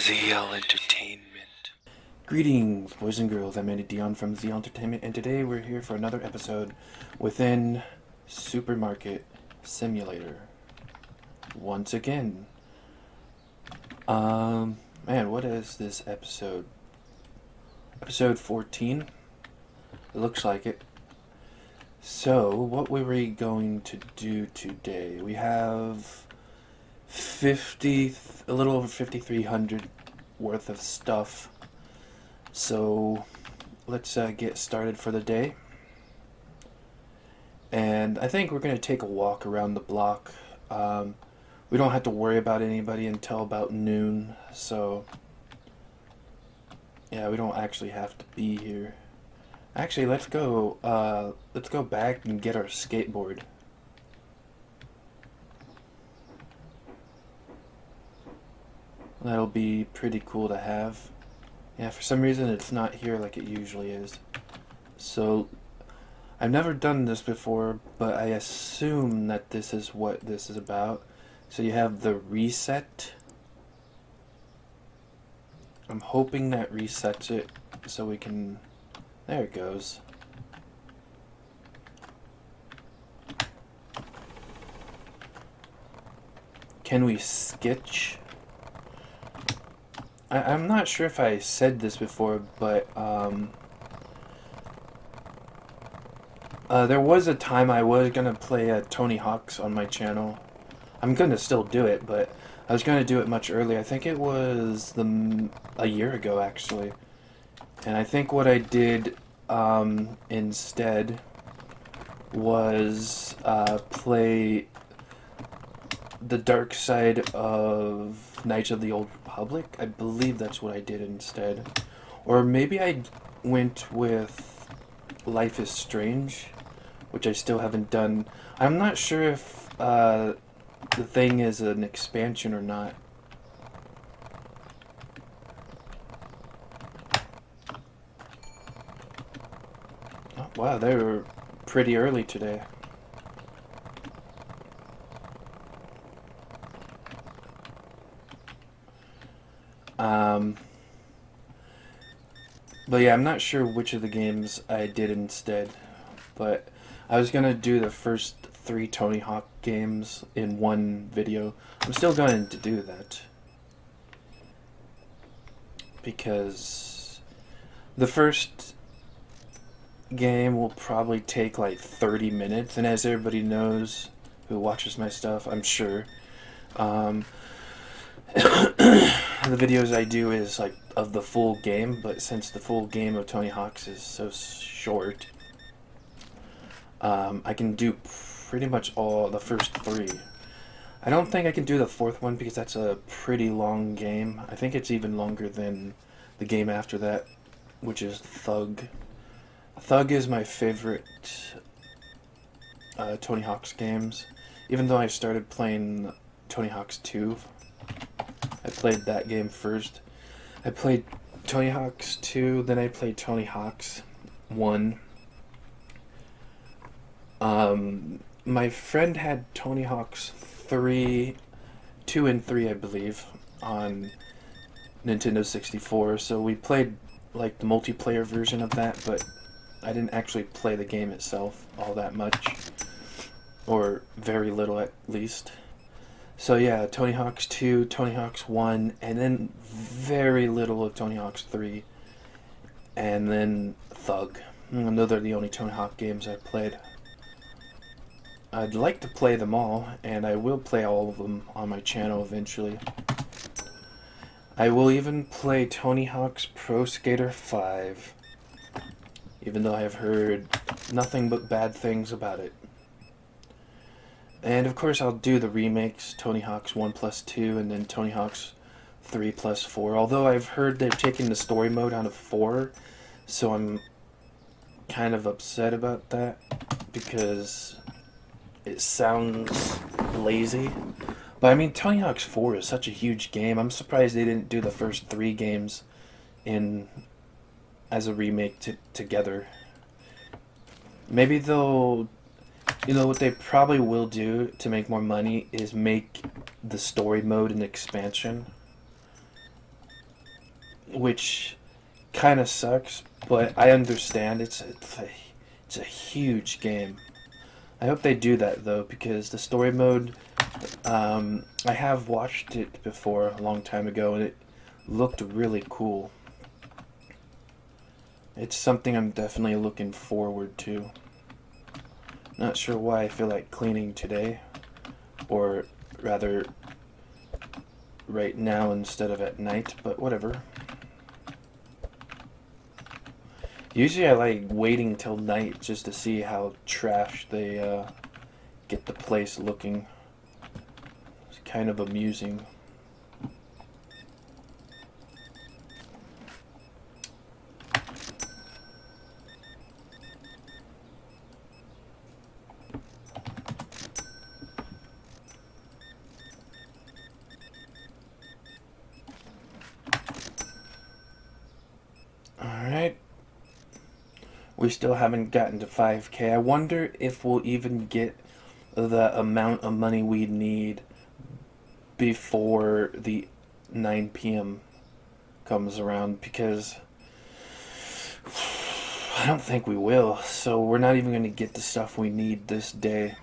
ZL Entertainment. Greetings, boys and girls. I'm Andy Dion from ZL Entertainment, and today we're here for another episode within Supermarket Simulator. Once again. Man, what is this episode? Episode 14? It looks like it. So, what were we going to do today? We have a little over 5,300 worth of stuff. So let's get started for the day. And I think we're going to take a walk around the block. We don't have to worry about anybody until about noon. So yeah, we don't actually have to be here. Actually, let's go back and get our skateboard. That'll be pretty cool to have. Yeah, for some reason it's not here like it usually is. So, I've never done this before, but I assume that this is what this is about. So you have the reset. I'm hoping that resets it so we can... There it goes. Can we sketch? I'm not sure if I said this before, but there was a time I was gonna play Tony Hawk's on my channel. I'm gonna still do it, but I was gonna do it much earlier. I think it was a year ago, actually. And I think what I did instead was play the dark side of Knights of the Old Republic. I believe that's what I did instead. Or maybe I went with Life is Strange, which I still haven't done. I'm not sure if the thing is an expansion or not. Oh, wow, they were pretty early today. But yeah, I'm not sure which of the games I did instead. But I was gonna do the first 3 Tony Hawk games in one video. I'm still going to do that. Because the first game will probably take like 30 minutes. And as everybody knows who watches my stuff, I'm sure, the videos I do is like of the full game, but since the full game of Tony Hawk's is so short, I can do pretty much all the first 3. I don't think I can do the 4th one because that's a pretty long game. I think it's even longer than the game after that, which is Thug. Thug is my favorite Tony Hawk's games. Even though I started playing Tony Hawk's 2, I played that game first. I played Tony Hawk's 2, then I played Tony Hawk's 1. My friend had Tony Hawk's 2 and 3, I believe, on Nintendo 64, so we played like the multiplayer version of that, but I didn't actually play the game itself all that much, or very little at least. So yeah, Tony Hawk's 2, Tony Hawk's 1, and then very little of Tony Hawk's 3, and then Thug. And those are the only Tony Hawk games I've played. I'd like to play them all, and I will play all of them on my channel eventually. I will even play Tony Hawk's Pro Skater 5, even though I have heard nothing but bad things about it. And of course I'll do the remakes, Tony Hawk's 1+2 and then Tony Hawk's 3+4. Although I've heard they're taking the story mode out of 4, so I'm kind of upset about that because it sounds lazy. But I mean, Tony Hawk's 4 is such a huge game. I'm surprised they didn't do the first 3 games as a remake together. Maybe they'll... You know, what they probably will do to make more money is make the story mode an expansion. which kind of sucks, but I understand it's a huge game. I hope they do that though, because the story mode, I have watched it before a long time ago, and it looked really cool. It's something I'm definitely looking forward to. Not sure why I feel like cleaning today, or rather right now instead of at night, but whatever. Usually I like waiting till night just to see how trash they get the place looking. It's kind of amusing. Alright. We still haven't gotten to 5K. I wonder if we'll even get the amount of money we need before the 9 p.m. comes around, because I don't think we will. So we're not even going to get the stuff we need this day.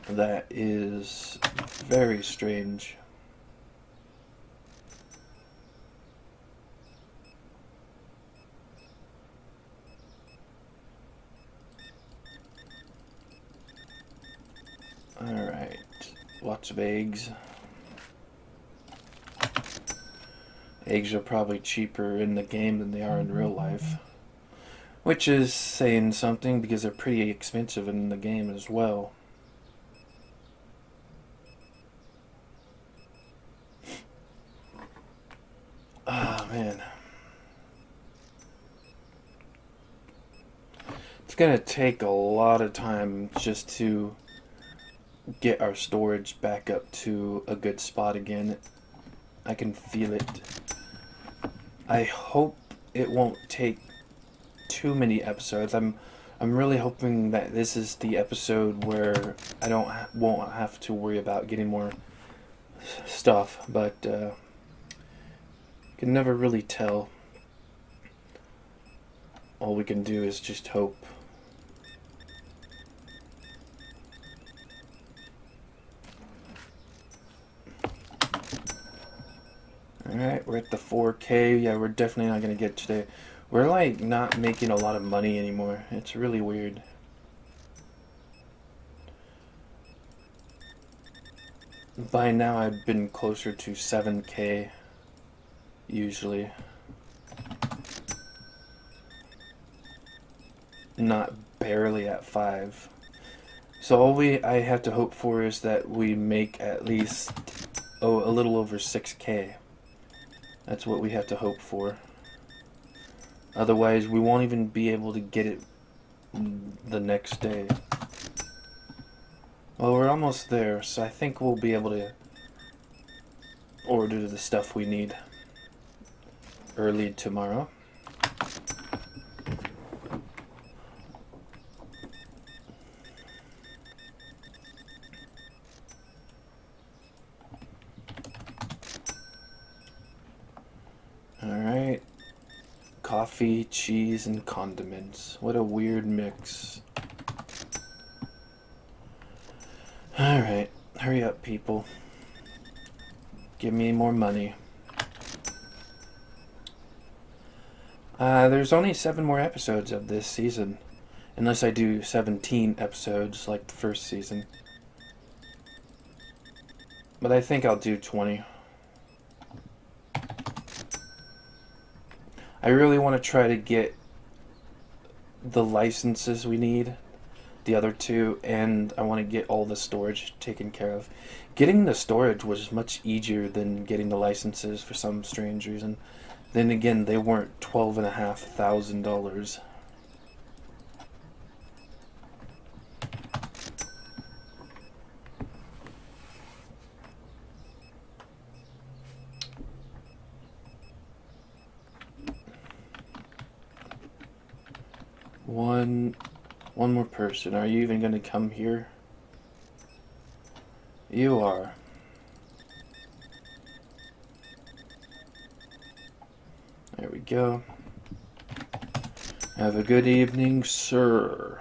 That is very strange. Alright, lots of eggs. Eggs are probably cheaper in the game than they are in real life. Which is saying something, because they're pretty expensive in the game as well. Oh man. It's gonna take a lot of time just to get our storage back up to a good spot again. I can feel it. I hope it won't take too many episodes. I'm really hoping that this is the episode where I won't have to worry about getting more stuff, but can never really tell. All we can do is just hope. Alright, we're at the 4K. Yeah, we're definitely not going to get today. We're like not making a lot of money anymore. It's really weird. By now I've been closer to 7K usually. Not barely at 5. So all I have to hope for is that we make at least a little over 6K. That's what we have to hope for. Otherwise, we won't even be able to get it the next day. Well, we're almost there, so I think we'll be able to order the stuff we need early tomorrow. Alright. Coffee, cheese, and condiments. What a weird mix. Alright. Hurry up, people. Give me more money. There's only 7 more episodes of this season. Unless I do 17 episodes like the first season. But I think I'll do 20. I really want to try to get the licenses we need, the other 2, and I want to get all the storage taken care of. Getting the storage was much easier than getting the licenses for some strange reason. Then again, they weren't $12,500. One more person. Are you even going to come here? You are. go. Have a good evening, sir.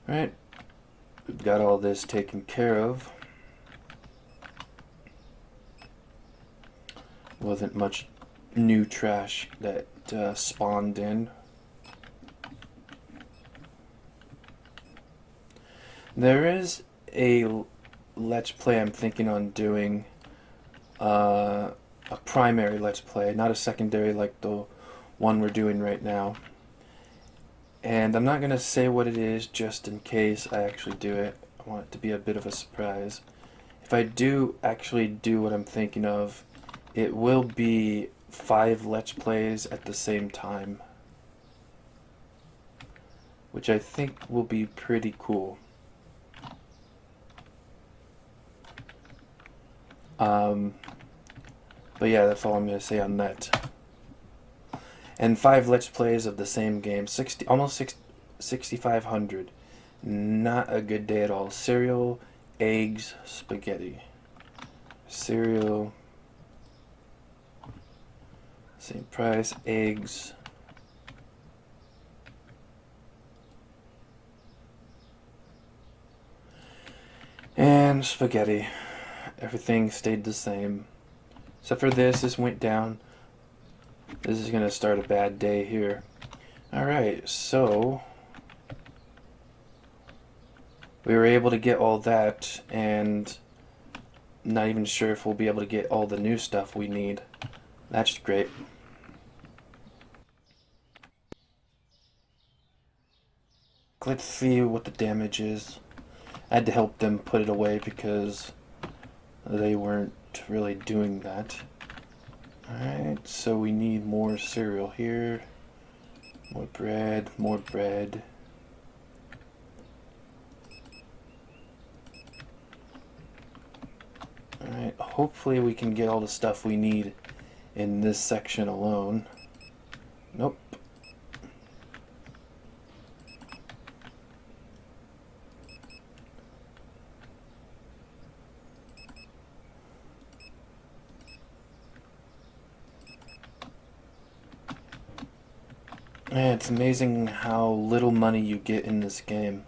Right. We've got all this taken care of. Wasn't much new trash that spawned in. There is a Let's Play I'm thinking on doing. A primary Let's Play, not a secondary like the one we're doing right now. And I'm not going to say what it is just in case I actually do it. I want it to be a bit of a surprise. If I do actually do what I'm thinking of, it will be 5 Let's Plays at the same time, which I think will be pretty cool. But yeah, that's all I'm going to say on that. And 5 Let's Plays of the same game. Almost 6,500. Not a good day at all. Cereal, eggs, spaghetti. Cereal, same price, eggs. And spaghetti. Everything stayed the same. Except for this went down. This is going to start a bad day here. Alright, so we were able to get all that, and not even sure if we'll be able to get all the new stuff we need. That's great. Let's see what the damage is. I had to help them put it away because they weren't really doing that. Alright, so we need more cereal here. More bread, more bread. Alright, hopefully we can get all the stuff we need in this section alone. Nope. Yeah, it's amazing how little money you get in this game.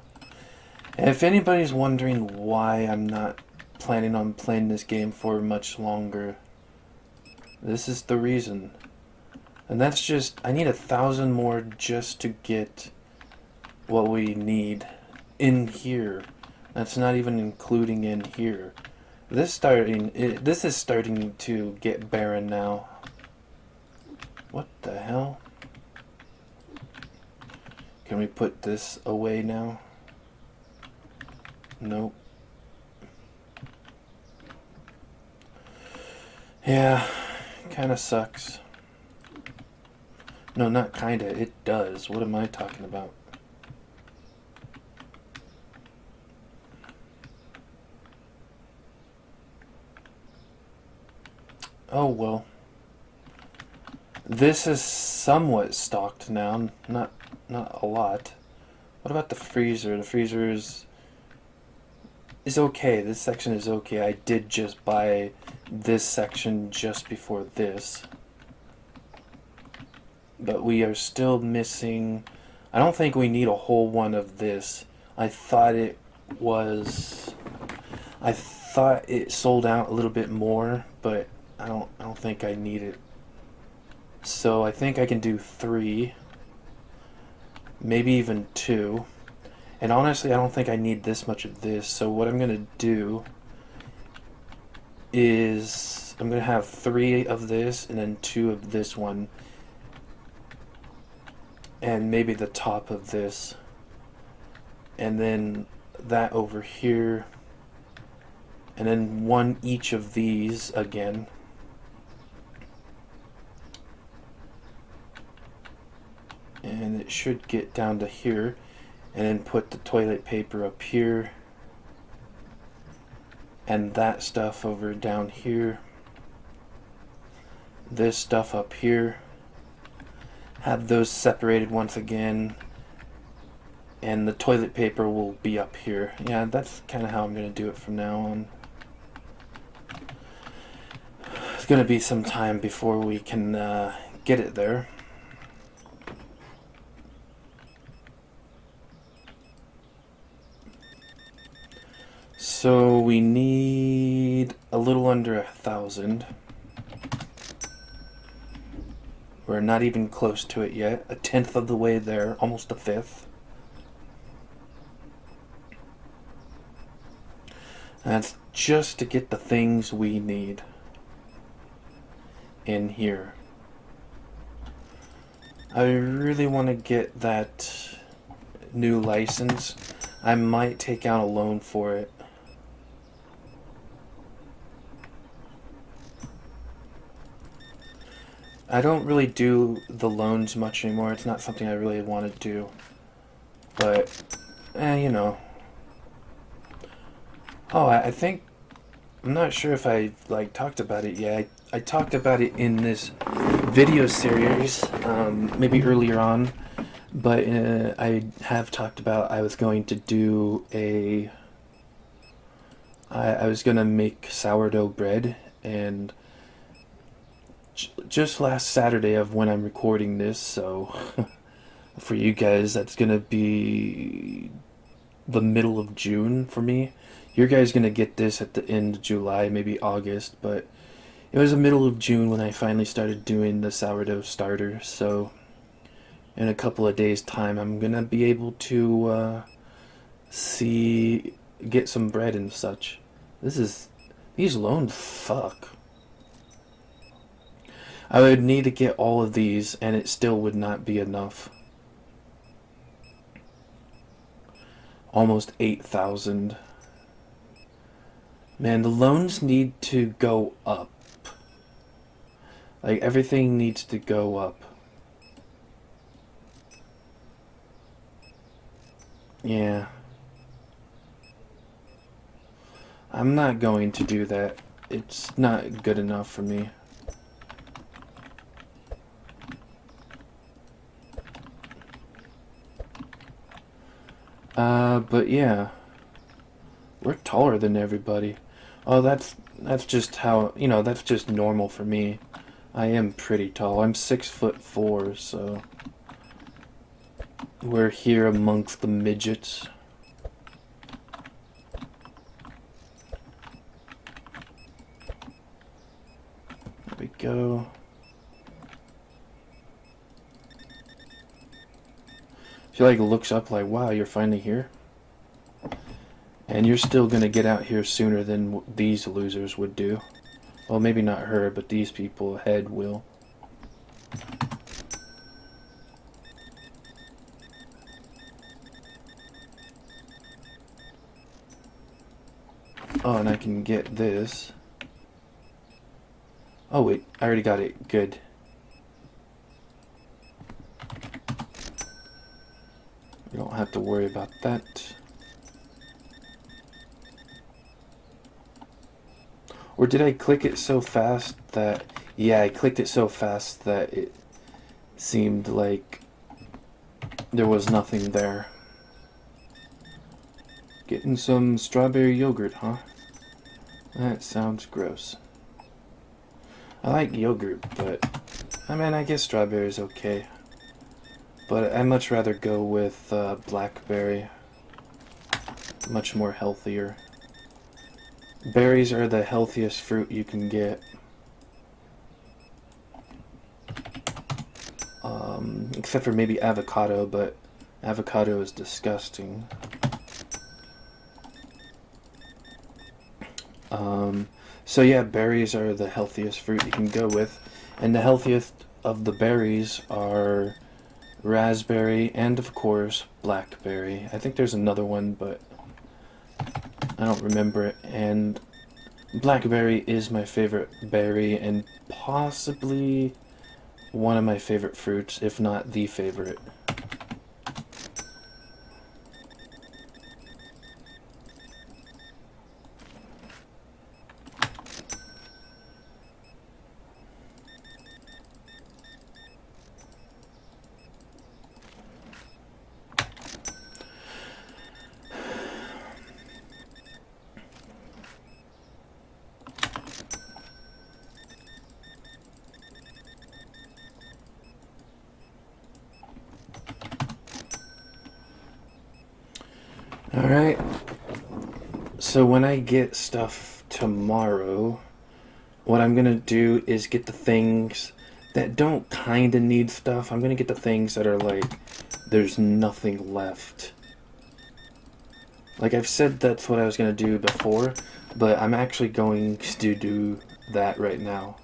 And if anybody's wondering why I'm not planning on playing this game for much longer, this is the reason. And that's just, I need 1,000 more just to get what we need in here. That's not even including in here. This is starting to get barren now. What the hell? Can we put this away now? Nope. Yeah, kinda sucks. No, not kinda, it does. What am I talking about? Oh well. This is somewhat stocked now, not a lot. What about the freezer? The freezer is okay. This section is okay. I did just buy this section just before this. But we are still missing... I don't think we need a whole one of this. I thought it sold out a little bit more, but I don't think I need it. So I think I can do 3. Maybe even 2. And honestly, I don't think I need this much of this. So what I'm going to do is I'm going to have 3 of this and then 2 of this one. And maybe the top of this. And then that over here. And then 1 each of these again. And it should get down to here, and then put the toilet paper up here, and that stuff over down here, this stuff up here, have those separated once again, and the toilet paper will be up here. Yeah, that's kind of how I'm going to do it from now on. going to be some time before we can get it there. So we need a little under 1,000. We're not even close to it yet. A tenth of the way there, almost a fifth. That's just to get the things we need in here. I really want to get that new license. I might take out a loan for it. I don't really do the loans much anymore. It's not something I really want to do. But, you know. Oh, I think... I'm not sure if I, talked about it yet. I talked about it in this video series, maybe earlier on. But I have talked about I was going to do a... I was going to make sourdough bread, and... just last Saturday of when I'm recording this, so for you guys that's gonna be the middle of June for me. You guys gonna get this at the end of July, maybe August, but it was the middle of June when I finally started doing the sourdough starter, so in a couple of days time I'm gonna be able to get some bread and such. These loans fuck. I would need to get all of these, and it still would not be enough. Almost 8,000. Man, the loans need to go up. Like, everything needs to go up. Yeah. I'm not going to do that. It's not good enough for me. But yeah, we're taller than everybody. Oh, that's just how, that's just normal for me. I am pretty tall. I'm 6'4", so we're here amongst the midgets. There we go. She looks up like, wow, you're finally here? And you're still gonna get out here sooner than these losers would do. Well, maybe not her, but these people ahead will. Oh, and I can get this. Oh wait, I already got it. Good. You don't have to worry about that. Or did I click it so fast that... Yeah, I clicked it so fast that it seemed like there was nothing there. Getting some strawberry yogurt, huh? That sounds gross. I like yogurt, but... I guess strawberry's okay. But I'd much rather go with blackberry. Much more healthier. Berries are the healthiest fruit you can get. Except for maybe avocado, but avocado is disgusting. So yeah, berries are the healthiest fruit you can go with. And the healthiest of the berries are raspberry and, of course, blackberry. I think there's another one, but I don't remember it. And blackberry is my favorite berry and possibly one of my favorite fruits, if not the favorite. Alright, so when I get stuff tomorrow, what I'm gonna do is get the things that don't kinda need stuff. I'm gonna get the things that are like, there's nothing left. Like I've said that's what I was gonna do before, but I'm actually going to do that right now.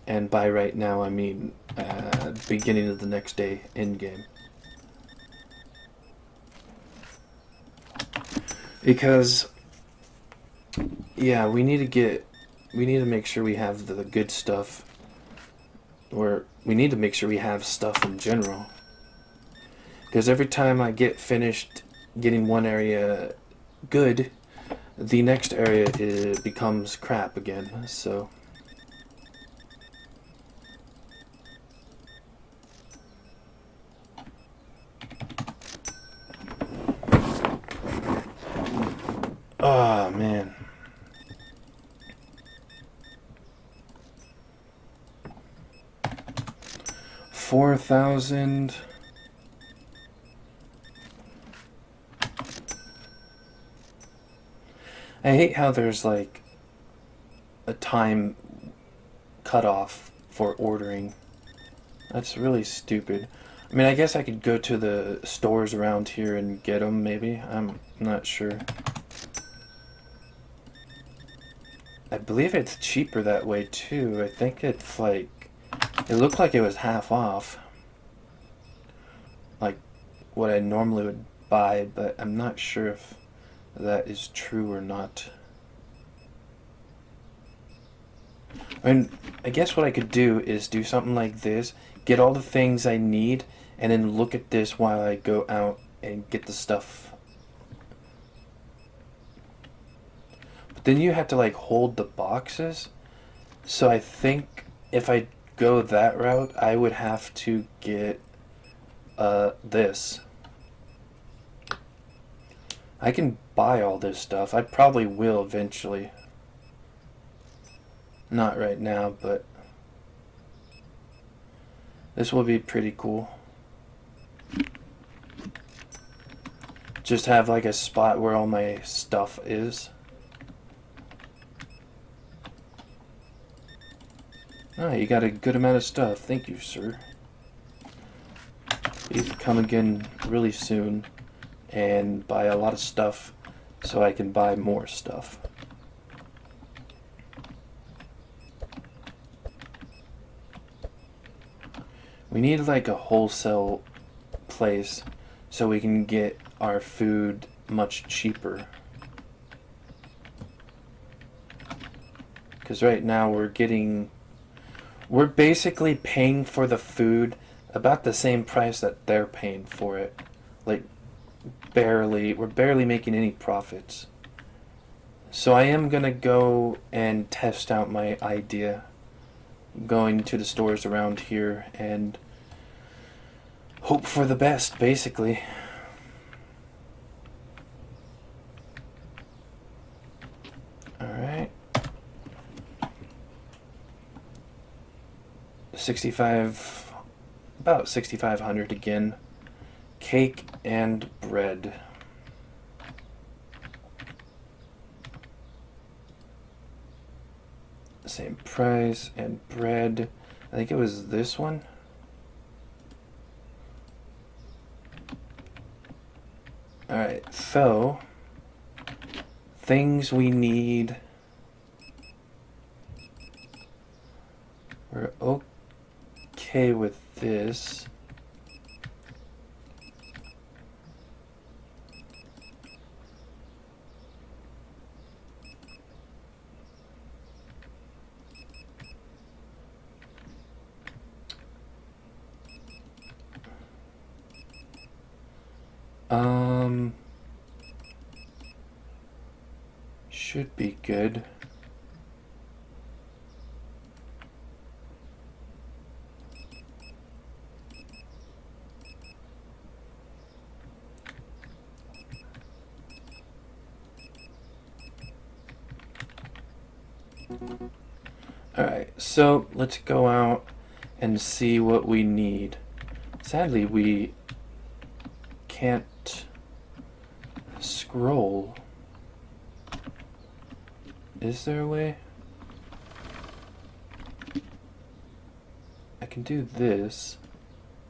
And by right now, I mean beginning of the next day in game. Because, yeah, we need to make sure we have the good stuff, or we need to make sure we have stuff in general. Because every time I get finished getting one area good, the next area becomes crap again, so... Oh, man. $4,000. I hate how there's like a time cutoff for ordering. That's really stupid. I mean, I guess I could go to the stores around here and get them, maybe. I'm not sure. I believe it's cheaper that way, too. I think it's like... It looked like it was half off. Like what I normally would buy, but I'm not sure if that is true or not. I mean, I guess what I could do is do something like this, get all the things I need, and then look at this while I go out and get the stuff. But then you have to like hold the boxes. So I think if I go that route, I would have to get this. I can buy all this stuff. I probably will eventually. Not right now, but this will be pretty cool. Just have like a spot where all my stuff is. Oh, you got a good amount of stuff. Thank you, sir. Please come again really soon and buy a lot of stuff so I can buy more stuff. We need like a wholesale place so we can get our food much cheaper. Because right now we're basically paying for the food about the same price that they're paying for it. Like we're barely making any profits. So I am gonna go and test out my idea, going to the stores around here and hope for the best, basically. Alright. about 6,500 again. Cake and bread. Same price, and bread. I think it was this one. Alright, so things we need. We're okay with this. Should be good. Alright, so let's go out and see what we need. Sadly, we can't scroll. Is there a way? I can do this.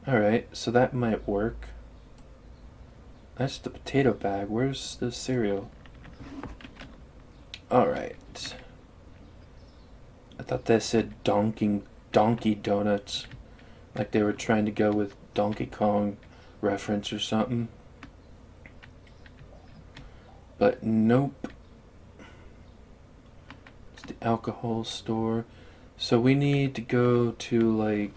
Alright, so that might work. That's the potato bag. Where's the cereal? Alright. I thought that said Donkey Donuts. Like they were trying to go with Donkey Kong reference or something. But nope. It's the alcohol store. So we need to go to like...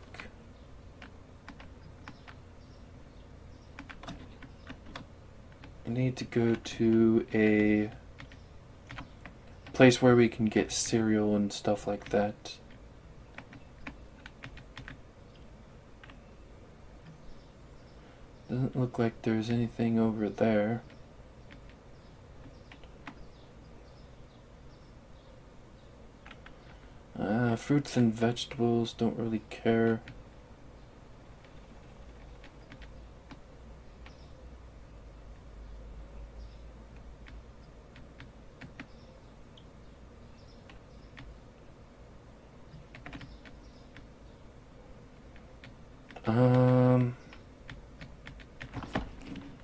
We need to go to a place where we can get cereal and stuff like that. Doesn't look like there's anything over there. Fruits and vegetables, don't really care.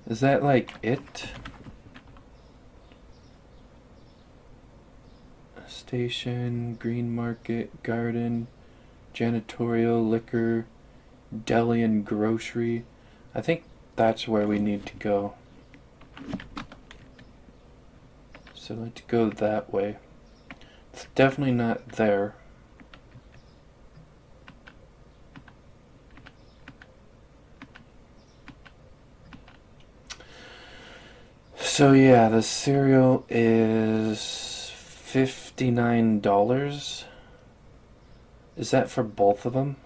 Is that like it? Station, green market, garden, janitorial, liquor, deli and grocery. I think that's where we need to go. So let's go that way. It's definitely not there. So yeah, the cereal is $59. Is that for both of them?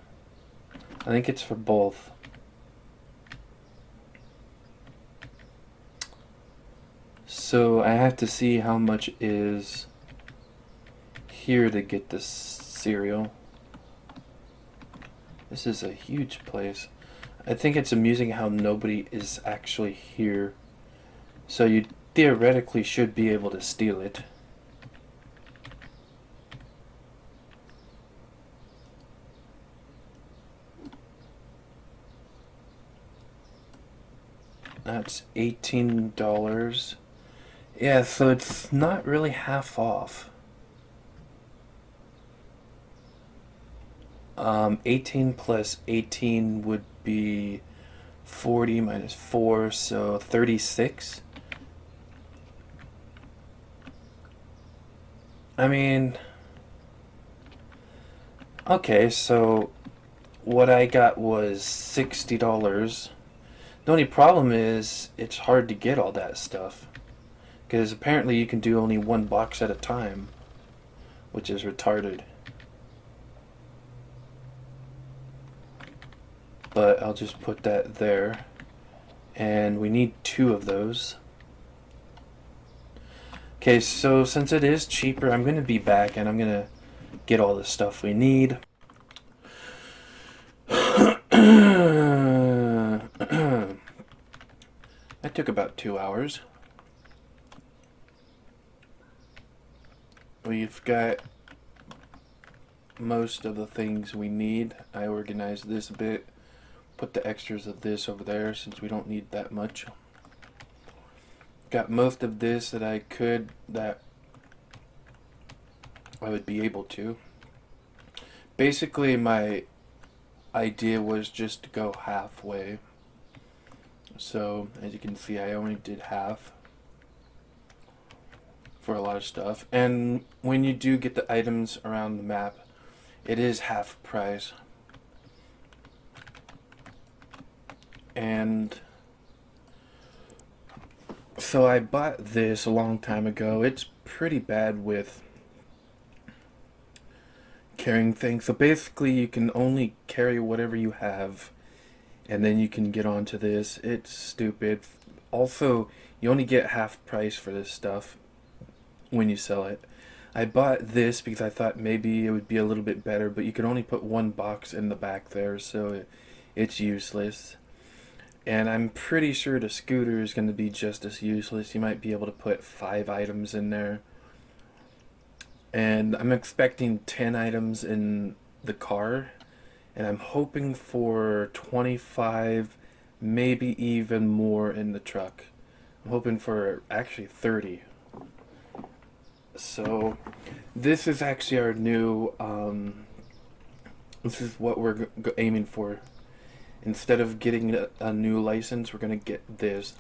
I think it's for both. So I have to see how much is here to get this cereal. This is a huge place. I think it's amusing how nobody is actually here. So you theoretically should be able to steal it. That's $18. Yeah, so it's not really half off. 18 plus 18 would be 40 minus 4, so 36. I mean, okay, so what I got was $60. The only problem is it's hard to get all that stuff. Because apparently you can do only one box at a time, which is retarded. But I'll just put that there. And we need 2 of those. Okay, so since it is cheaper, I'm going to be back and I'm going to get all the stuff we need. That took about 2 hours. We've got most of the things we need. I organized this a bit. Put the extras of this over there since we don't need that much. Got most of this that I would be able to. Basically, my idea was just to go halfway. So, as you can see, I only did half for a lot of stuff. And when you do get the items around the map, it is half price. And so I bought this a long time ago. It's pretty bad with carrying things. So basically you can only carry whatever you have, and then you can get onto this. It's stupid. Also, you only get half price for this stuff when you sell it. I bought this because I thought maybe it would be a little bit better, but you can only put one box in the back there, so it's useless. And I'm pretty sure the scooter is going to be just as useless. You might be able to put 5 items in there. And I'm expecting 10 items in the car. And I'm hoping for 25, maybe even more in the truck. I'm hoping for actually 30. So, this is actually our new, this is what we're aiming for. Instead of getting a new license, we're going to get this.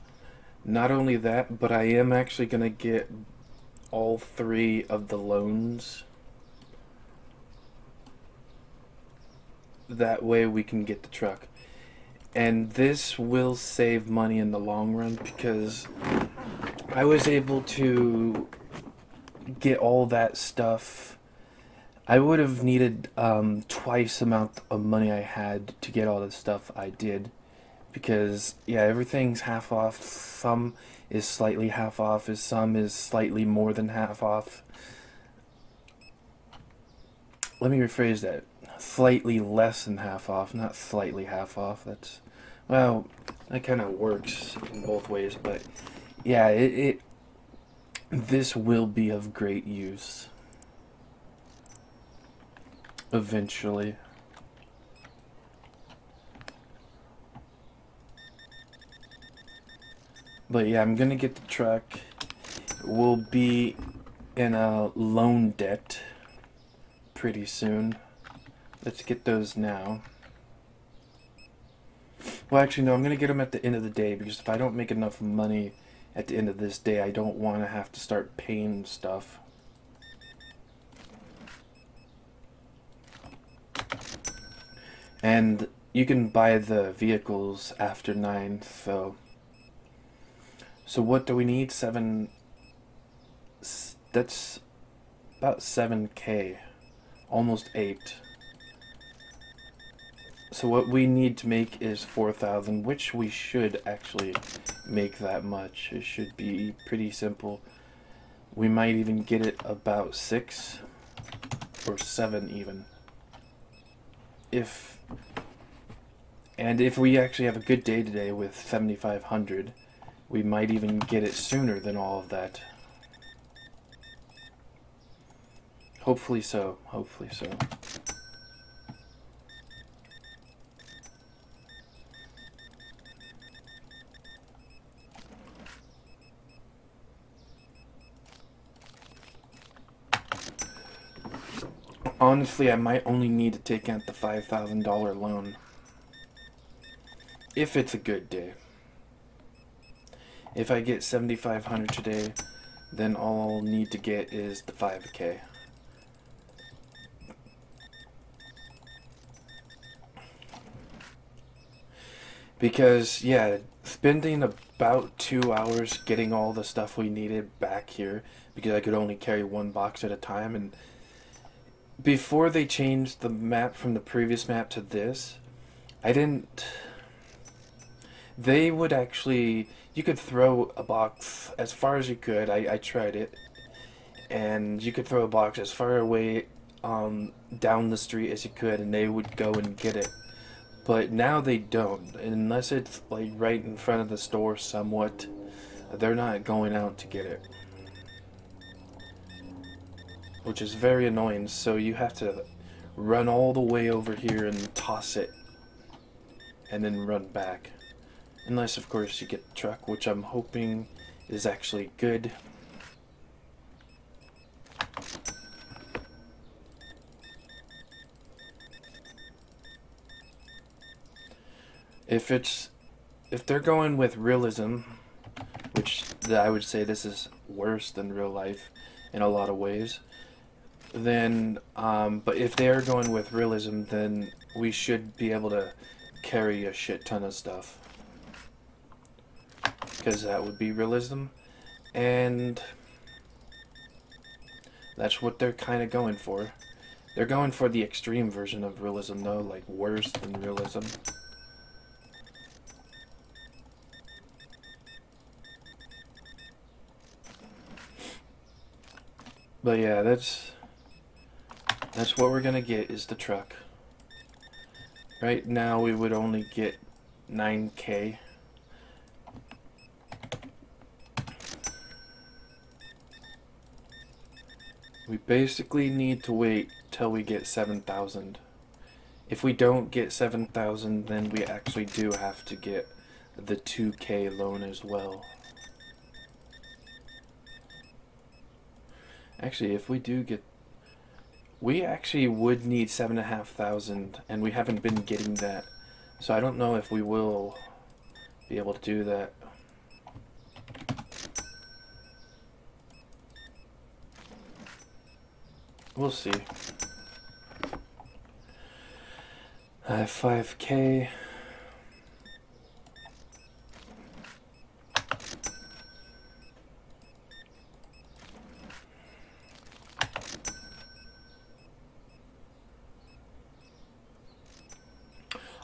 Not only that, but I am actually going to get all 3 of the loans. That way we can get the truck. And this will save money in the long run because I was able to get all that stuff. I would have needed twice the amount of money I had to get all the stuff I did. Because, yeah, everything's half off. Some is slightly half off, some is slightly more than half off. Let me rephrase that. Slightly less than half off, not slightly half off. That's, well, that kind of works in both ways, but yeah, this will be of great use eventually. But yeah, I'm gonna get the truck. We'll be in a loan debt pretty soon. Let's get those now. Well, actually, no, I'm gonna get them at the end of the day because if I don't make enough money at the end of this day, I don't want to have to start paying stuff. And you can buy the vehicles after 9, so... So what do we need? 7... That's about 7K. Almost 8. So what we need to make is 4,000, which we should actually make that much. It should be pretty simple. We might even get it about 6 or 7 even. If we actually have a good day today with 7,500, we might even get it sooner than all of that. Hopefully so. Hopefully so. Honestly, I might only need to take out the $5,000 loan. If it's a good day. If I get 7,500 today, then all I'll need to get is the 5K. Because, yeah, spending about 2 hours getting all the stuff we needed back here, because I could only carry 1 box at a time, and before they changed the map from the previous map to this, they would actually, you could throw a box as far as you could. I tried it, and you could throw a box as far away down the street as you could, and they would go and get it. But now they don't, unless it's like right in front of the store somewhat. They're not going out to get it, which is very annoying. So you have to run all the way over here and toss it, and then run back. Unless, of course, you get the truck, which I'm hoping is actually good. If they're going with realism, which I would say this is worse than real life in a lot of ways, then, but if they're going with realism, then we should be able to carry a shit ton of stuff. Because that would be realism, and that's what they're kind of going for. They're going for the extreme version of realism, though, like worse than realism. But yeah, that's what we're gonna get is the truck. Right now we would only get 9K. We basically need to wait till we get 7,000. If we don't get 7,000, then we actually do have to get the 2K loan as well. Actually, if we do get... We actually would need 7,500, and we haven't been getting that. So I don't know if we will be able to do that. We'll see. I have 5K.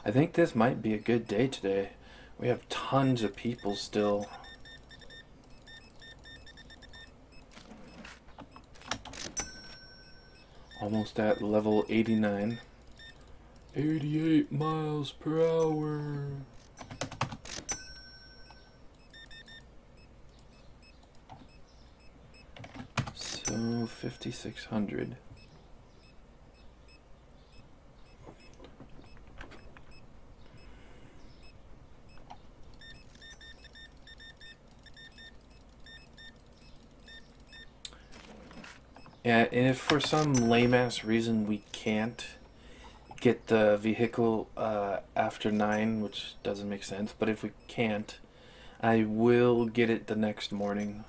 I think this might be a good day today. We have tons of people still. Almost at level 89. 88 miles per hour. So 5,600. Yeah, and if for some lame-ass reason we can't get the vehicle after 9, which doesn't make sense, but if we can't, I will get it the next morning.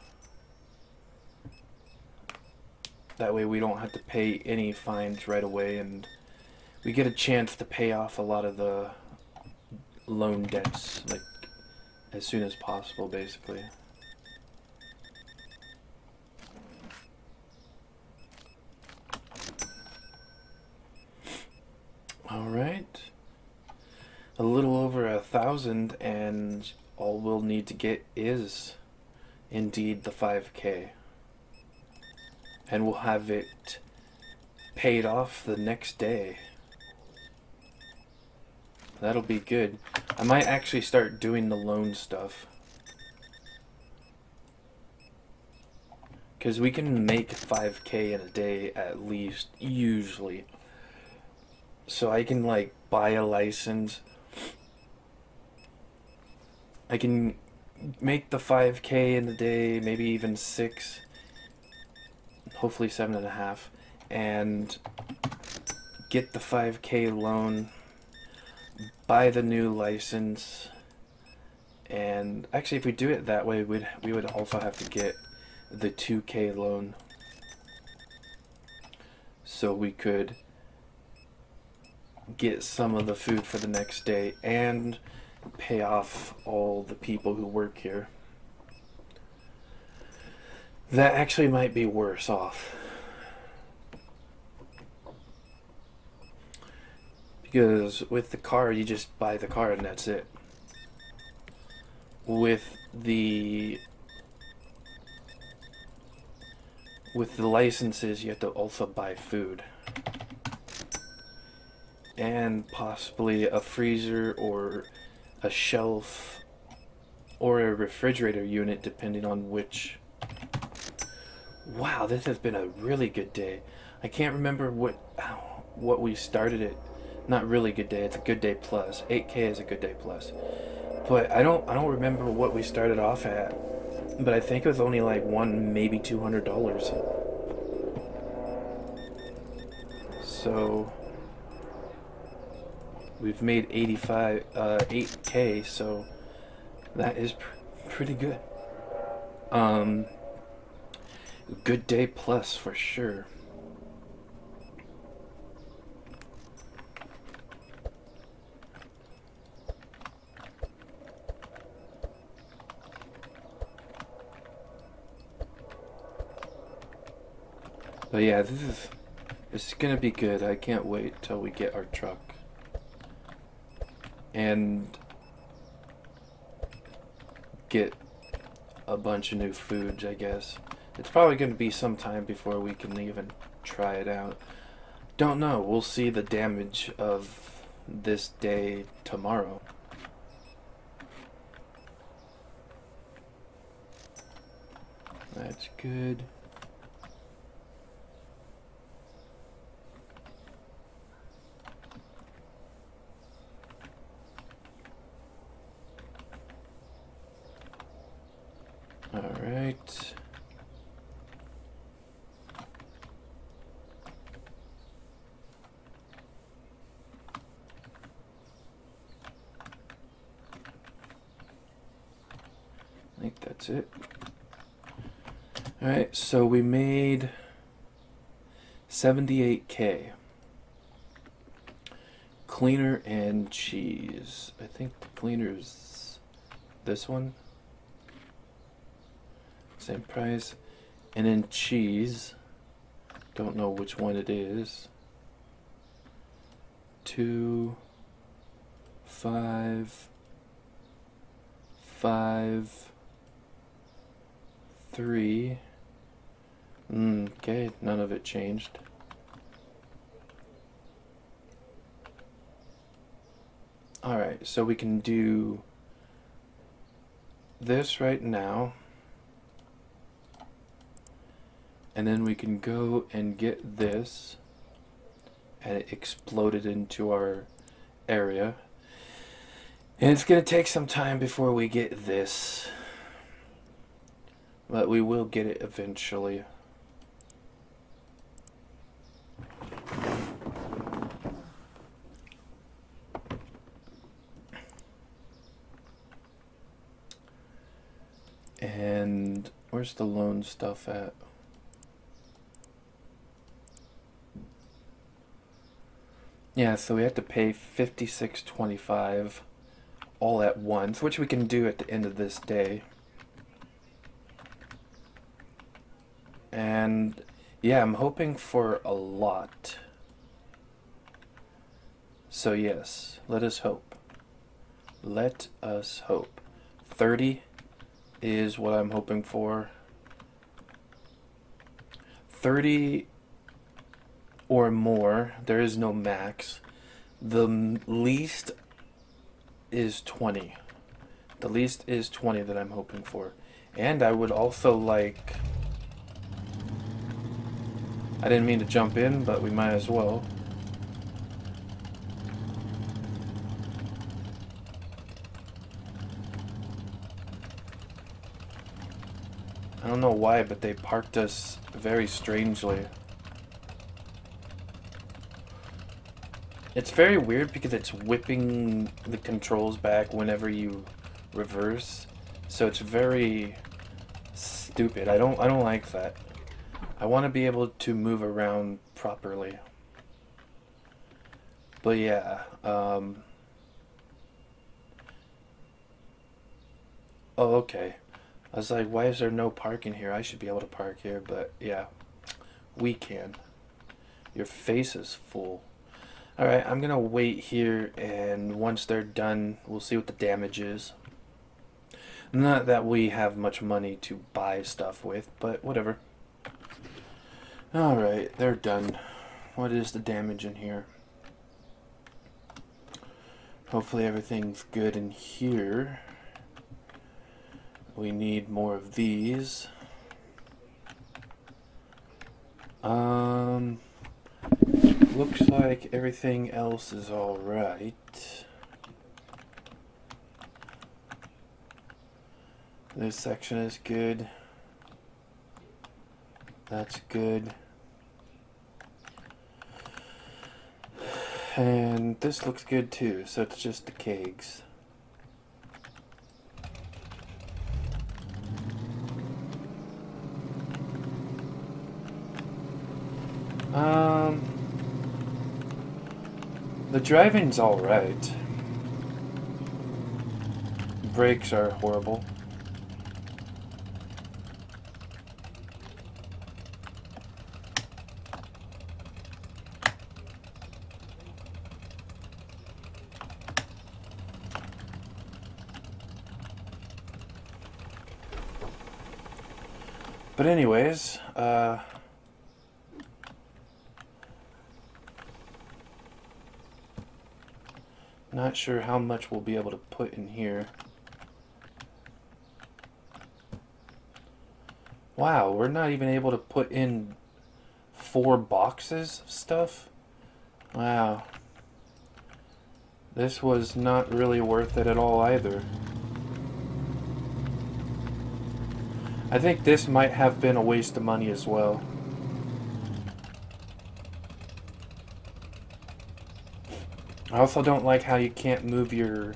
That way we don't have to pay any fines right away, and we get a chance to pay off a lot of the loan debts, like, as soon as possible, basically. Alright. A little over 1,000, and all we'll need to get is indeed the 5K. And we'll have it paid off the next day. That'll be good. I might actually start doing the loan stuff. Because we can make 5K in a day at least, usually. So I can, like, buy a license. I can make the 5K in a day, maybe even 6. Hopefully 7.5. And get the 5K loan. Buy the new license. And actually, if we do it that way, we would also have to get the 2K loan. So we could get some of the food for the next day and pay off all the people who work here. That actually might be worse off. Because with the car, you just buy the car and that's it. With the licenses, you have to also buy food. And possibly a freezer or a shelf or a refrigerator unit, depending on which. Wow, this has been a really good day. I can't remember what we started it. Not really good day. It's a good day plus. 8K is a good day plus. But I don't remember what we started off at. But I think it was only like maybe $200. So we've made 8K, so that is pretty good. Good day plus for sure. But yeah, it's gonna be good. I can't wait till we get our truck. And get a bunch of new foods, I guess. It's probably going to be some time before we can even try it out. Don't know. We'll see the damage of this day tomorrow. That's good. I think that's it. Alright, so we made 78K. Cleaner and cheese. I think the cleaner's this one. Same price. And then cheese. Don't know which one it is. 2, 5, 5, 3. Okay, none of it changed. Alright, so we can do this right now. And then we can go and get this. And it exploded into our area. And it's going to take some time before we get this. But we will get it eventually. And where's the loan stuff at? Yeah, so we have to pay $56.25 all at once, which we can do at the end of this day. And yeah, I'm hoping for a lot. So yes, let us hope. Let us hope. 30 is what I'm hoping for. 30 or more. There is no max. The least is 20. The least is 20 that I'm hoping for. And I would also like... I didn't mean to jump in, but we might as well. I don't know why, but they parked us very strangely. It's very weird because it's whipping the controls back whenever you reverse. So it's very stupid. I don't like that. I want to be able to move around properly. But yeah, oh, okay. I was like, why is there no parking here? I should be able to park here, but yeah, we can. Your face is full. Alright, I'm gonna wait here, and once they're done, we'll see what the damage is. Not that we have much money to buy stuff with, but whatever. Alright, they're done. What is the damage in here? Hopefully everything's good in here. We need more of these. Looks like everything else is alright. This section is good. That's good. And this looks good too, so it's just the kegs. The driving's alright. Brakes are horrible. But anyways, not sure how much we'll be able to put in here. Wow, we're not even able to put in 4 boxes of stuff? Wow. This was not really worth it at all either. I think this might have been a waste of money as well. I also don't like how you can't move your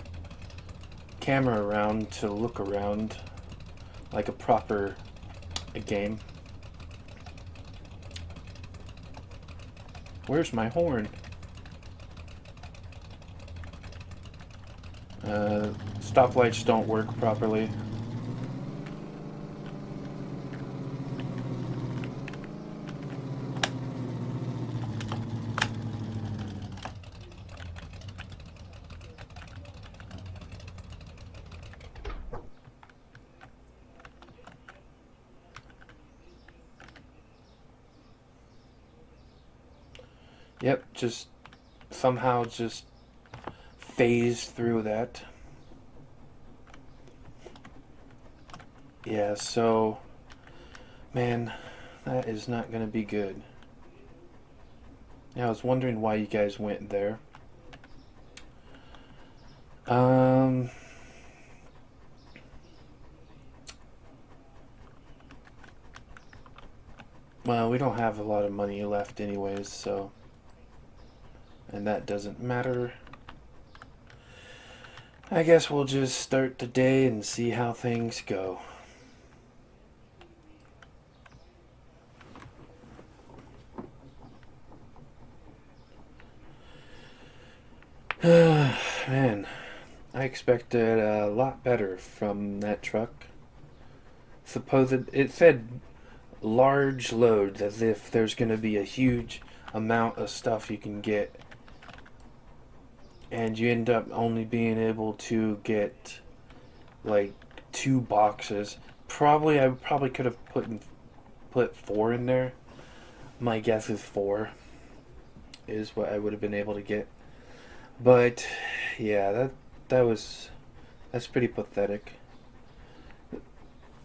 camera around to look around like a proper game. Where's my horn? Stoplights don't work properly. Yep, just somehow just phase through that. Yeah, so man, that is not gonna be good. Yeah, I was wondering why you guys went there. Um, well, we don't have a lot of money left anyways, so, and that doesn't matter. I guess we'll just start the day and see how things go. Man, I expected a lot better from that truck. It said large loads, as if there's going to be a huge amount of stuff you can get, and you end up only being able to get like 2 boxes. I probably could have put 4 in there. My guess is 4 is what I would have been able to get. But yeah, that's pretty pathetic.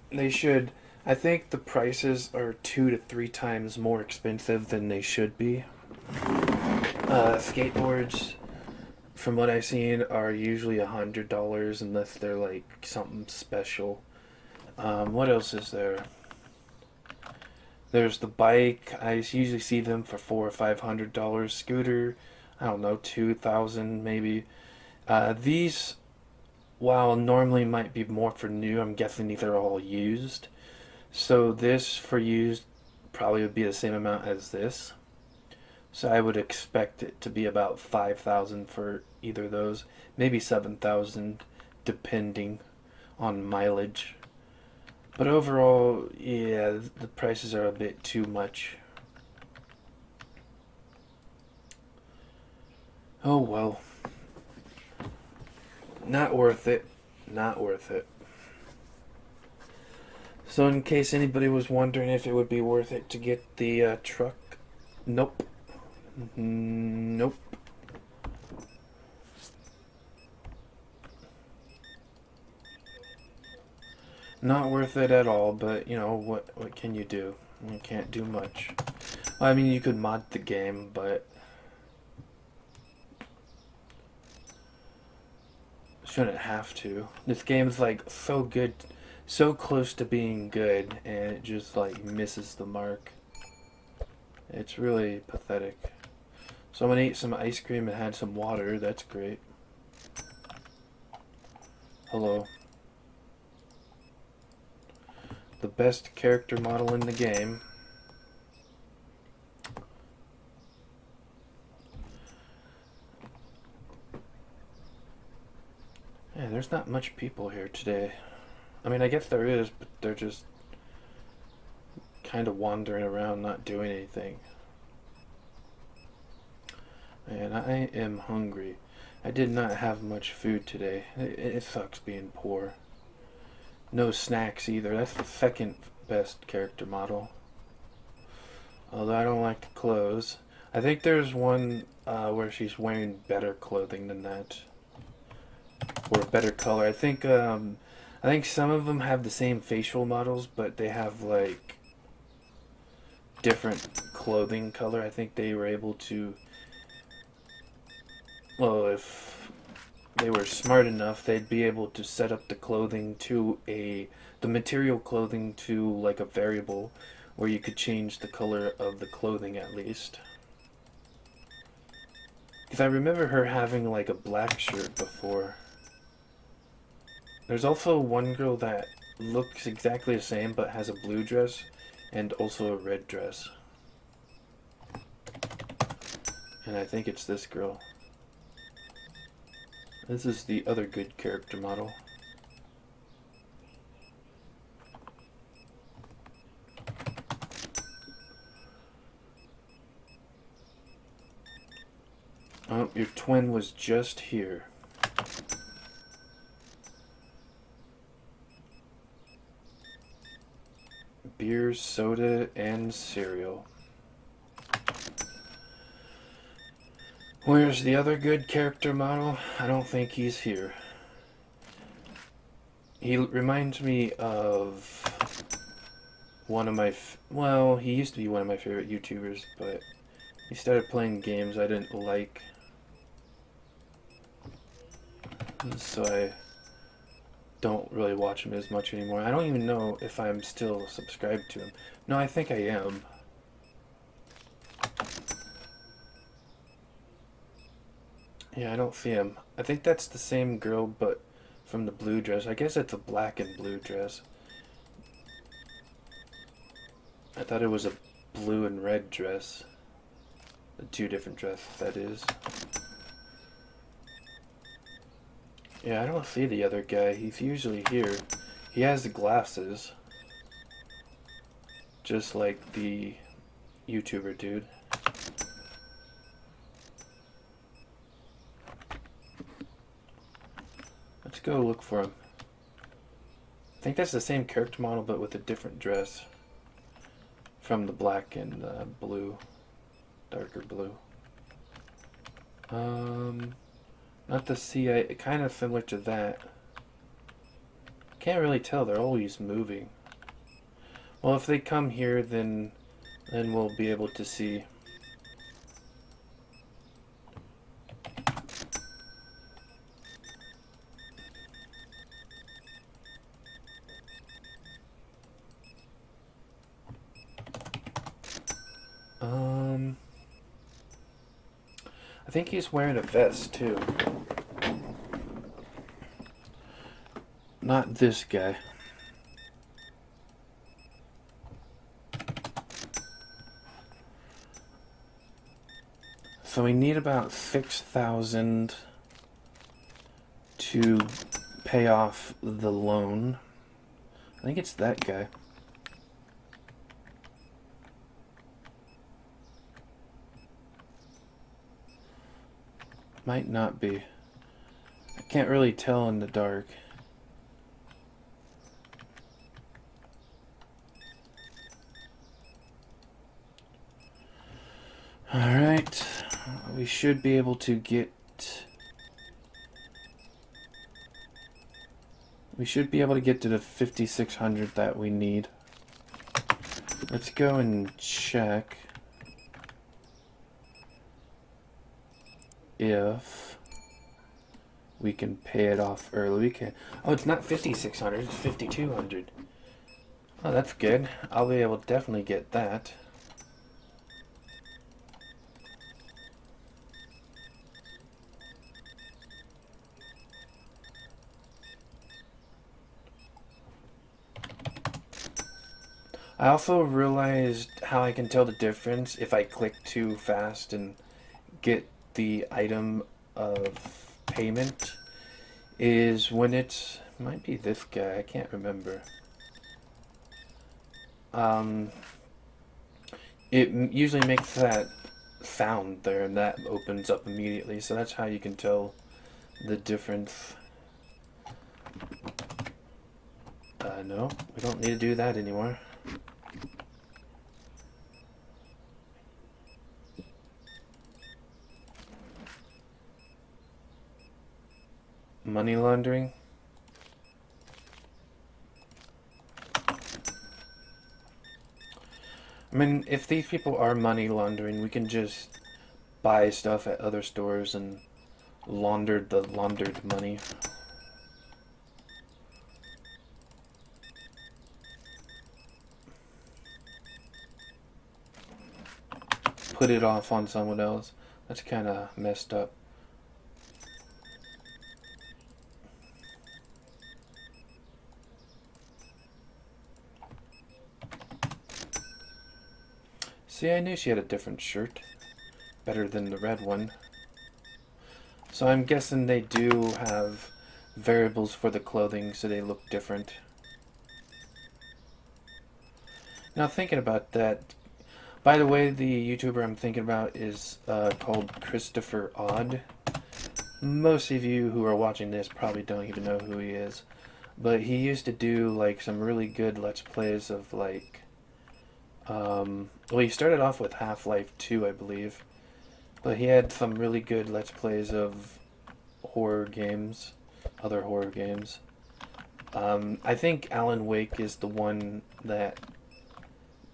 They should. I think the prices are 2 to 3 times more expensive than they should be. Skateboards, from what I've seen, are usually $100 unless they're like something special. What else is there? There's the bike. I usually see them for $400 or $500. Scooter, I don't know, 2,000 maybe. These, while normally might be more for new, I'm guessing these are all used. So this for used probably would be the same amount as this. So I would expect it to be about 5,000 for either of those, maybe 7,000 depending on mileage. But overall, yeah, the prices are a bit too much. Oh well. Not worth it. Not worth it. So, in case anybody was wondering if it would be worth it to get the truck, nope. Nope. Not worth it at all, but you know, what can you do? You can't do much. Well, I mean, you could mod the game, but shouldn't have to. This game's like so good, so close to being good, and it just like misses the mark. It's really pathetic. Someone ate some ice cream and had some water. That's great. Hello. The best character model in the game. Yeah, there's not much people here today. I mean, I guess there is, but they're just kind of wandering around, not doing anything. And I am hungry. I did not have much food today. It sucks being poor. No snacks either. That's the second best character model. Although I don't like the clothes. I think there's one where she's wearing better clothing than that, or a better color. I think some of them have the same facial models, but they have like different clothing color. I think they were able to. Well, if they were smart enough, they'd be able to set up the clothing to a the material clothing to like a variable where you could change the color of the clothing at least. Because I remember her having like a black shirt before. There's also one girl that looks exactly the same but has a blue dress and also a red dress. And I think it's this girl. This is the other good character model. Oh, your twin was just here. Beer, soda, and cereal. Where's the other good character model? I don't think he's here. He reminds me of one of my... well, he used to be one of my favorite YouTubers, but he started playing games I didn't like. So I don't really watch him as much anymore. I don't even know if I'm still subscribed to him. No, I think I am. Yeah, I don't see him. I think that's the same girl, but from the blue dress. I guess it's a black and blue dress. I thought it was a blue and red dress. The two different dresses, that is. Yeah, I don't see the other guy. He's usually here. He has the glasses. Just like the YouTuber dude. Let's go look for him. I think that's the same character model but with a different dress. From the black and blue. Darker blue. Not the CIA, kind of similar to that. Can't really tell, they're always moving. Well, if they come here, then we'll be able to see. I think he's wearing a vest too. Not this guy. So we need about 6,000 to pay off the loan. I think it's that guy. Might not be. I can't really tell in the dark. Alright. We should be able to get... we should be able to get to the 5,600 that we need. Let's go and check if we can pay it off early. We can. Oh, it's not 5,600, it's 5,200. Oh, that's good. I'll be able to definitely get that. I also realized how I can tell the difference if I click too fast and get the item of payment is when it's, might be this guy, I can't remember. It usually makes that sound there and that opens up immediately, so that's how you can tell the difference. No, we don't need to do that anymore. Money laundering. I mean, if these people are money laundering, we can just buy stuff at other stores and launder the laundered money. put it off on someone else. That's kind of messed up. See, I knew she had a different shirt. Better than the red one. So I'm guessing they do have variables for the clothing so they look different. Now thinking about that, by the way, the YouTuber I'm thinking about is called Christopher Odd. Most of you who are watching this probably don't even know who he is. But he used to do like some really good Let's Plays of like... well, he started off with Half-Life 2, I believe. But he had some really good Let's Plays of horror games, other horror games. I think Alan Wake is the one that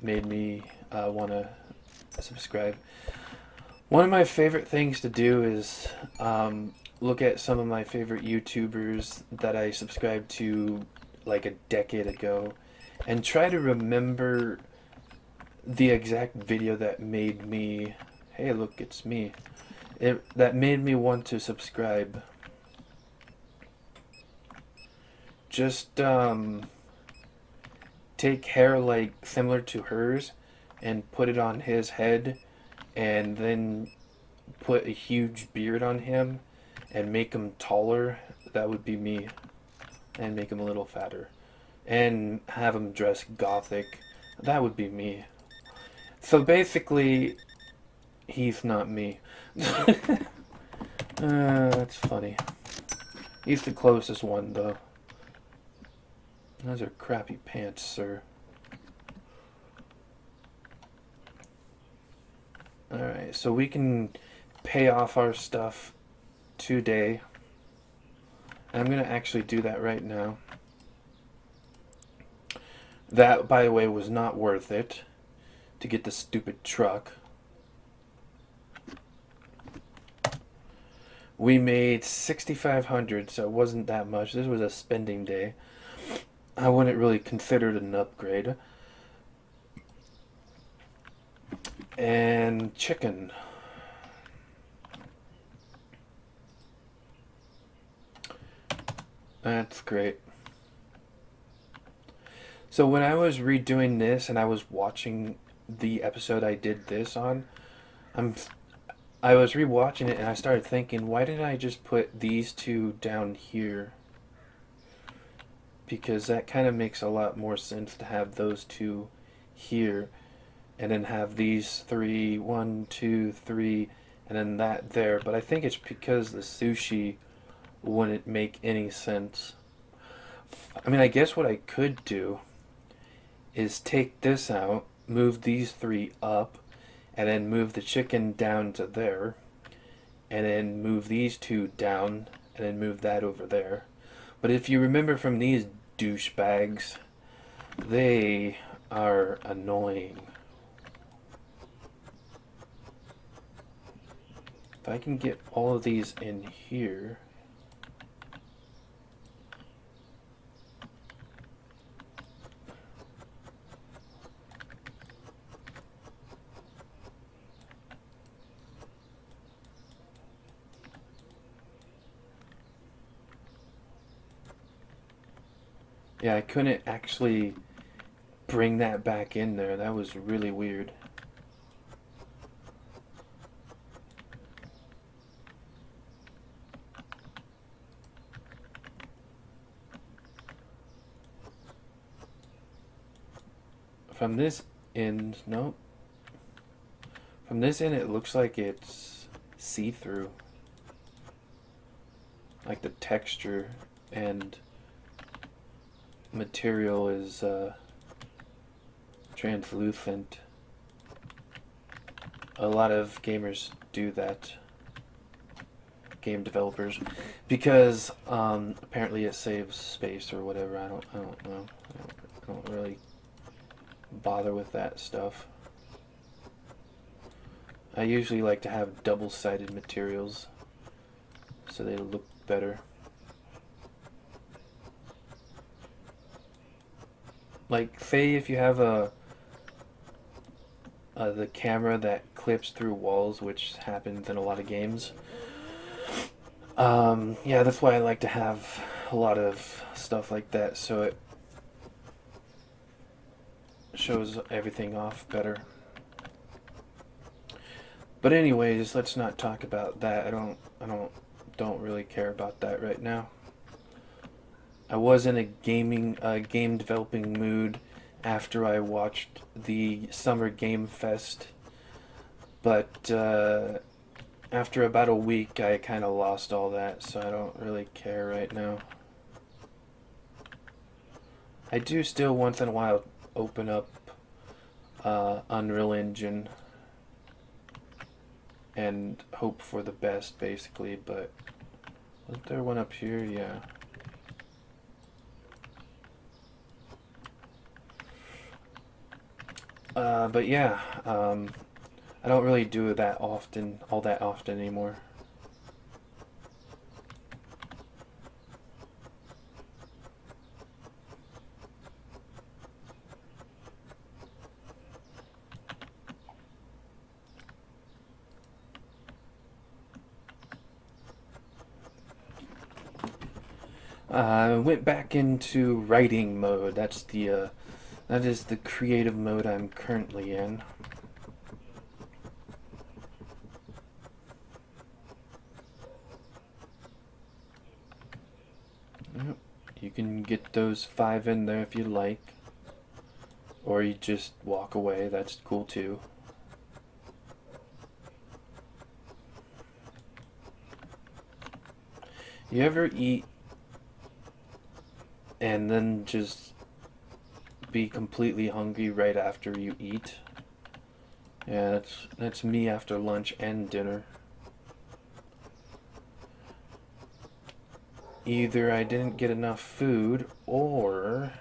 made me want to subscribe. One of my favorite things to do is look at some of my favorite YouTubers that I subscribed to like a decade ago and try to remember the exact video that made me, hey look, it's me, that made me want to subscribe. Just take hair like similar to hers and put it on his head, and then put a huge beard on him and make him taller. That would be me. And make him a little fatter and have him dress gothic. That would be me. So basically he's not me. That's funny. He's the closest one though. Those are crappy pants, sir. Alright, so we can pay off our stuff today. And I'm going to actually do that right now. That, by the way, was not worth it to get the stupid truck. We made $6,500, so it wasn't that much. This was a spending day. I wouldn't really consider it an upgrade. And chicken. That's great. So when I was redoing this and I was watching the episode I did this on, I was rewatching it and I started thinking, why didn't I just put these two down here? Because that kind of makes a lot more sense to have those two here and then have these three, 1, 2, 3, and then that there. But I think it's because the sushi wouldn't make any sense. I mean, I guess what I could do is take this out, move these three up, and then move the chicken down to there, and then move these two down, and then move that over there. But if you remember from these douchebags, they are annoying. If I can get all of these in here... Yeah, I couldn't actually bring that back in there. That was really weird. From this end, nope. From this end, it looks like it's see-through. Like the texture and material is translucent. A lot of gamers do that, game developers, because apparently it saves space or whatever. I don't know. I don't really bother with that stuff. I usually like to have double-sided materials so they look better. Like, say if you have a the camera that clips through walls, which happens in a lot of games. Yeah, that's why I like to have a lot of stuff like that, so it shows everything off better. But anyways, let's not talk about that. I don't really care about that right now. I was in a game developing mood after I watched the Summer Game Fest, but after about a week, I kind of lost all that, so I don't really care right now. I do still once in a while open up Unreal Engine and hope for the best, basically, but wasn't there one up here? Yeah. But yeah, I don't really do that often, all that often anymore. I went back into writing mode. That is the creative mode I'm currently in. Yep. You can get those 5 in there if you like, or you just walk away. That's cool too. You ever eat and then just be completely hungry right after you eat? Yeah, that's me after lunch and dinner. Either I didn't get enough food or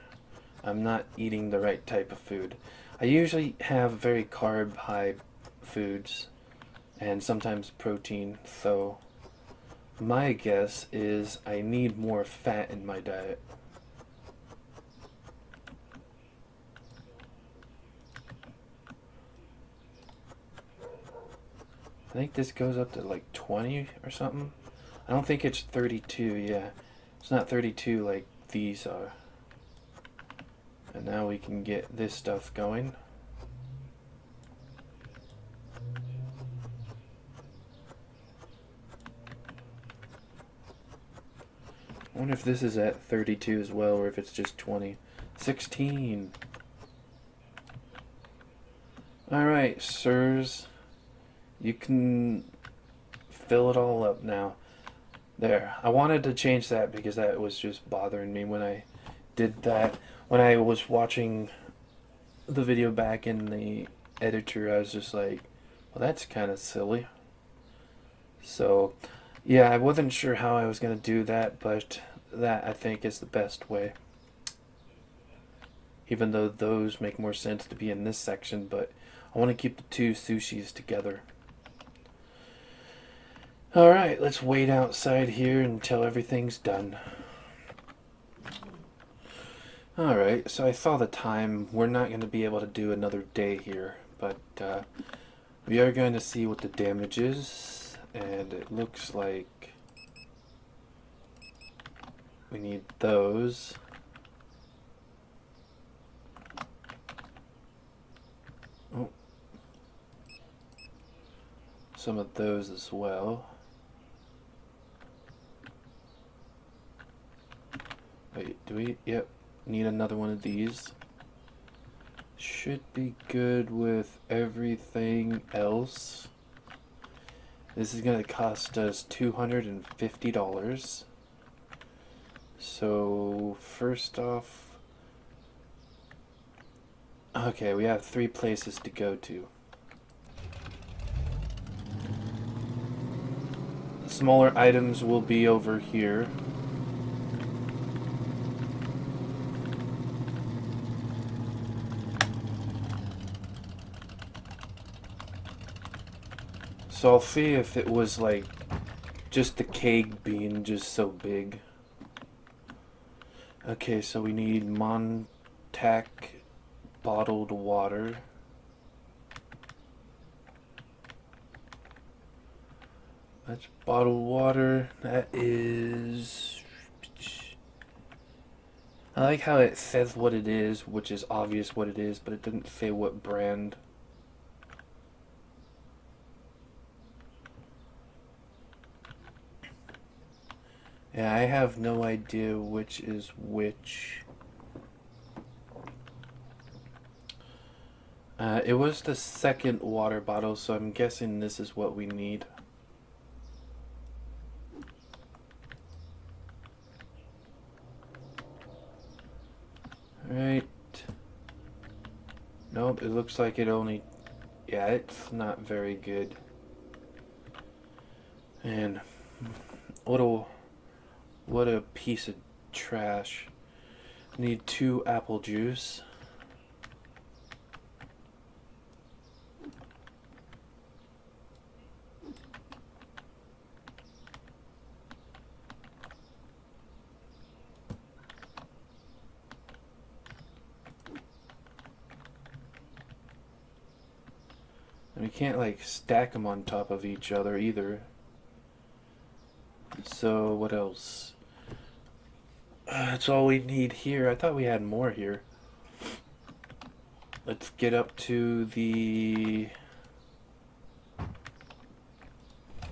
I'm not eating the right type of food. I usually have very carb high foods and sometimes protein, so my guess is I need more fat in my diet. I think this goes up to like 20 or something. I don't think it's 32, yeah. It's not 32 like these are. And now we can get this stuff going. I wonder if this is at 32 as well, or if it's just 20. 16. Alright, sirs. You can fill it all up now. There. I wanted to change that because that was just bothering me when I did that. When I was watching the video back in the editor, I was just like, well, that's kind of silly. So, yeah, I wasn't sure how I was going to do that, but that I think is the best way. Even though those make more sense to be in this section, but I want to keep the two sushis together. Alright, let's wait outside here until everything's done. Alright, so I saw the time. We're not going to be able to do another day here, but we are going to see what the damage is, and it looks like we need those. Oh. Some of those as well. Wait, do we? Yep. Need another one of these. Should be good with everything else. This is going to cost us $250. So, first off... Okay, we have 3 places to go to. Smaller items will be over here. So I'll see if it was like just the keg being just so big. Okay, so we need Montauk bottled water. That's bottled water. That is. I like how it says what it is, which is obvious what it is, but it doesn't say what brand. Yeah, I have no idea which is which. It was the second water bottle, so I'm guessing this is what we need. Alright. Nope, it looks like it only... Yeah, it's not very good. And what a piece of trash. Need 2 apple juice. And we can't like stack them on top of each other either. So what else? That's all we need here. I thought we had more here. Let's get up to the...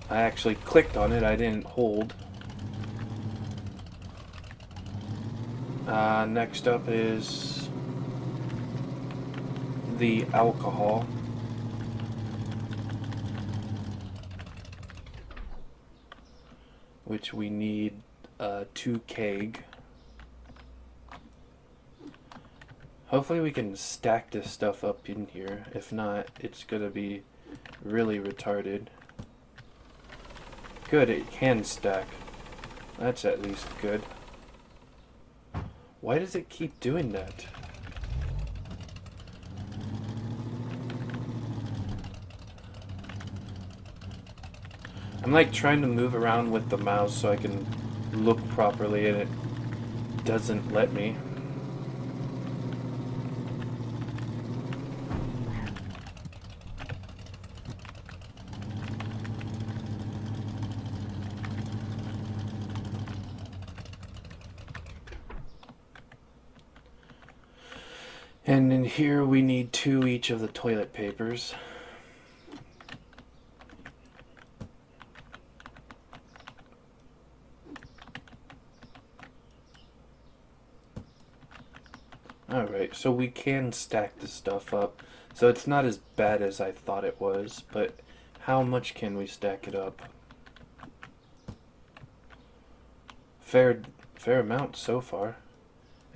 I actually clicked on it. I didn't hold. Next up is the alcohol. Which we need 2 keg. Hopefully we can stack this stuff up in here. If not, it's gonna be really retarded. Good, it can stack. That's at least good. Why does it keep doing that? I'm like trying to move around with the mouse so I can look properly and it doesn't let me. And in here we need 2 each of the toilet papers. Alright, so we can stack this stuff up. So it's not as bad as I thought it was, but how much can we stack it up? Fair amount so far.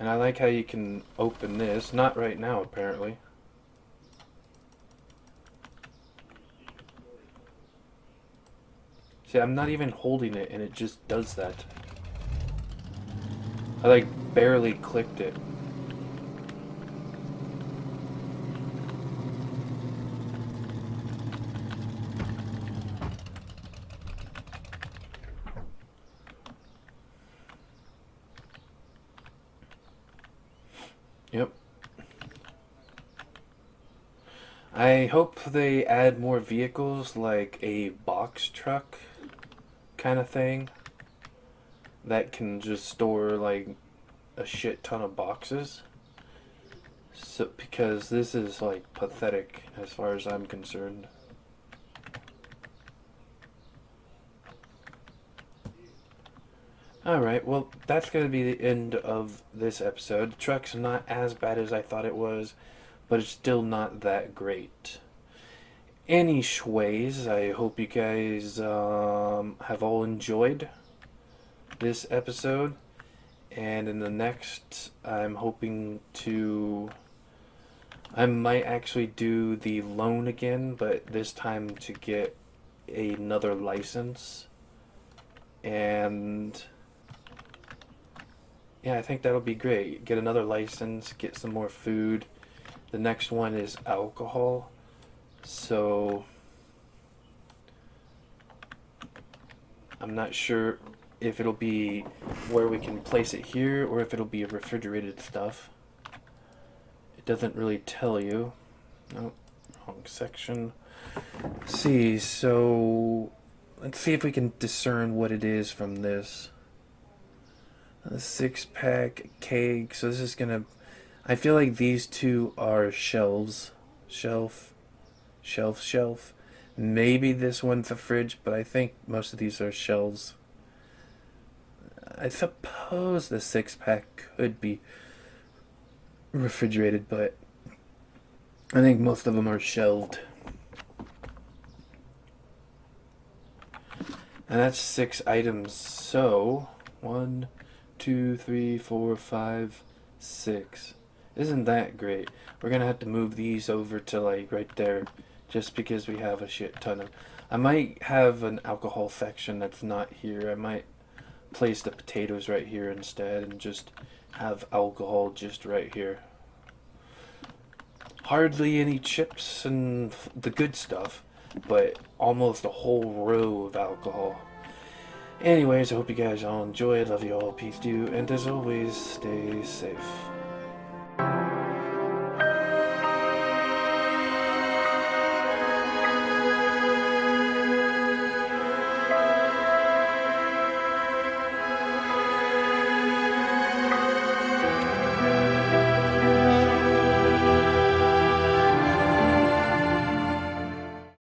And I like how you can open this. Not right now, apparently. See, I'm not even holding it, and it just does that. I, like, barely clicked it. Yep. I hope they add more vehicles, like a box truck kind of thing that can just store like a shit ton of boxes. So because this is like pathetic as far as I'm concerned. Alright, well, that's going to be the end of this episode. The truck's not as bad as I thought it was, but it's still not that great. Anyways, I hope you guys have all enjoyed this episode. And in the next, I'm hoping to... I might actually do the loan again, but this time to get another license. And... yeah, I think that'll be great. Get another license, get some more food. The next one is alcohol. So I'm not sure if it'll be where we can place it here or if it'll be refrigerated stuff. It doesn't really tell you. Nope, wrong section. Let's see, so Let's see if we can discern what it is from this. A 6-pack keg. So this is gonna. I feel like these two are shelves. Shelf. Shelf, shelf. Maybe this one's a fridge, but I think most of these are shelves. I suppose the 6-pack could be refrigerated, but I think most of them are shelved. And that's 6 items. So, 1, 2, 3, 4, 5, 6. Isn't that great? We're gonna have to move these over to like right there, just because we have a shit ton of. I might have an alcohol section that's not here. I might place the potatoes right here instead and just have alcohol just right here. Hardly any chips and the good stuff, but almost a whole row of alcohol. Anyways, I hope you guys all enjoy. Love you all. Peace to you. And as always, stay safe.